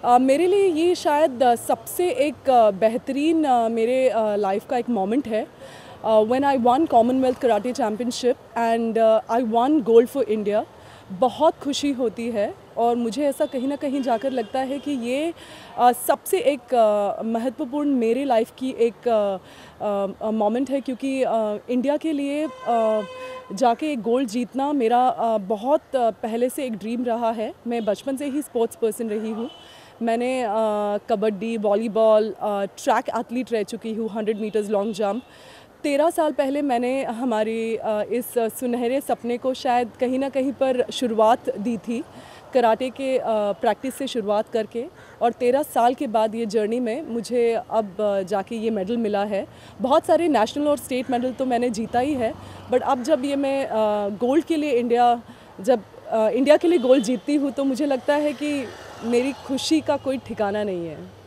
मेरे लिए ये शायद सबसे एक बेहतरीन मेरे लाइफ का एक मोमेंट है when I one Commonwealth karate championship and I one gold for India. बहुत खुशी होती है और मुझे ऐसा कहीं ना कहीं जाकर लगता है कि ये सबसे एक महत्वपूर्ण मेरे लाइफ की एक मोमेंट है, क्योंकि इंडिया के लिए जाके एक गोल्ड जीतना मेरा बहुत पहले से एक ड्रीम रहा है। मैं बचपन से ही स्पोर्ट्स पर्सन रही हूँ। मैंने कबड्डी, वॉलीबॉल, ट्रैक एथलीट रह चुकी हूँ, 100 मीटर्स लॉन्ग जंप। 13 साल पहले मैंने हमारी इस सुनहरे सपने को शायद कहीं ना कहीं पर शुरुआत दी थी, कराटे के प्रैक्टिस से शुरुआत करके, और 13 साल के बाद ये जर्नी में मुझे अब जाके ये मेडल मिला है। बहुत सारे नेशनल और स्टेट मेडल तो मैंने जीता ही है, बट अब जब ये मैं गोल्ड के लिए इंडिया के लिए गोल्ड जीतती हूँ तो मुझे लगता है कि मेरी खुशी का कोई ठिकाना नहीं है।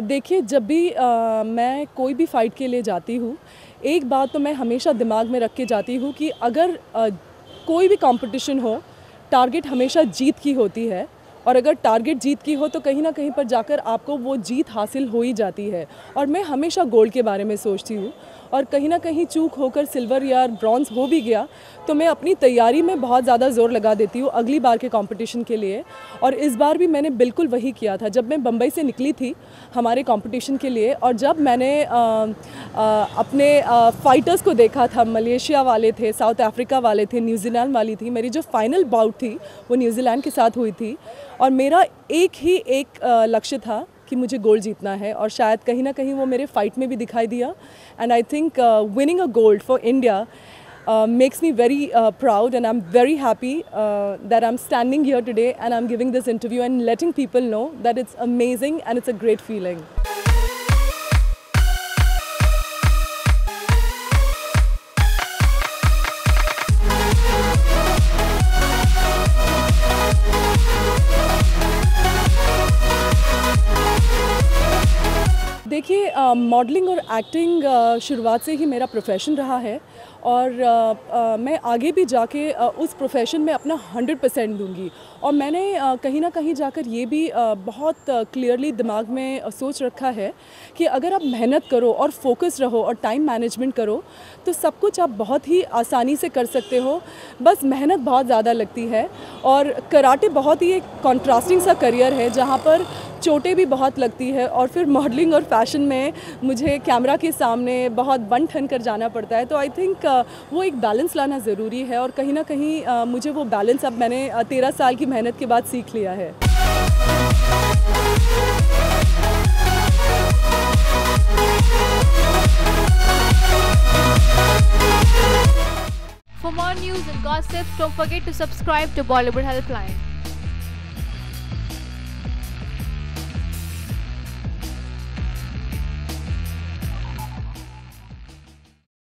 देखिए, जब भी मैं कोई भी फ़ाइट के लिए जाती हूँ, एक बात तो मैं हमेशा दिमाग में रख के जाती हूँ कि अगर कोई भी कंपटीशन हो, टारगेट हमेशा जीत की होती है, और अगर टारगेट जीत की हो तो कहीं ना कहीं पर जाकर आपको वो जीत हासिल हो ही जाती है। और मैं हमेशा गोल्ड के बारे में सोचती हूँ, और कहीं ना कहीं चूक होकर सिल्वर या ब्रॉन्ज हो भी गया तो मैं अपनी तैयारी में बहुत ज़्यादा ज़ोर लगा देती हूँ अगली बार के कंपटीशन के लिए। और इस बार भी मैंने बिल्कुल वही किया था। जब मैं बम्बई से निकली थी हमारे कंपटीशन के लिए, और जब मैंने अपने फाइटर्स को देखा था, मलेशिया वाले थे, साउथ अफ्रीका वाले थे, न्यूजीलैंड वाली थी। मेरी जो फाइनल बाउट थी वो न्यूजीलैंड के साथ हुई थी, और मेरा एक लक्ष्य था कि मुझे गोल्ड जीतना है, और शायद कहीं ना कहीं वो मेरे फाइट में भी दिखाई दिया। And I think winning a gold for India makes me very proud, and I'm very happy that I'm standing here today and I'm giving this interview and letting people know that it's amazing and it's a great feeling. देखिए, modelling और acting शुरुआत से ही मेरा profession रहा है, और मैं आगे भी जाके उस प्रोफेशन में अपना 100% दूंगी। और मैंने कहीं ना कहीं जाकर ये भी बहुत क्लियरली दिमाग में सोच रखा है कि अगर आप मेहनत करो और फोकस रहो और टाइम मैनेजमेंट करो तो सब कुछ आप बहुत ही आसानी से कर सकते हो। बस मेहनत बहुत ज़्यादा लगती है, और कराटे बहुत ही एक कॉन्ट्रास्टिंग सा करियर है जहाँ पर चोटें भी बहुत लगती है, और फिर मॉडलिंग और फैशन में मुझे कैमरा के सामने बहुत बन ठन कर जाना पड़ता है। तो आई थिंक वो एक बैलेंस लाना ज़रूरी है, और कहीं ना कहीं मुझे वो बैलेंस अब मैंने 13 साल की मेहनत के बाद सीख लिया है। For more news and gossip, don't forget to subscribe to Bollywood Helpline.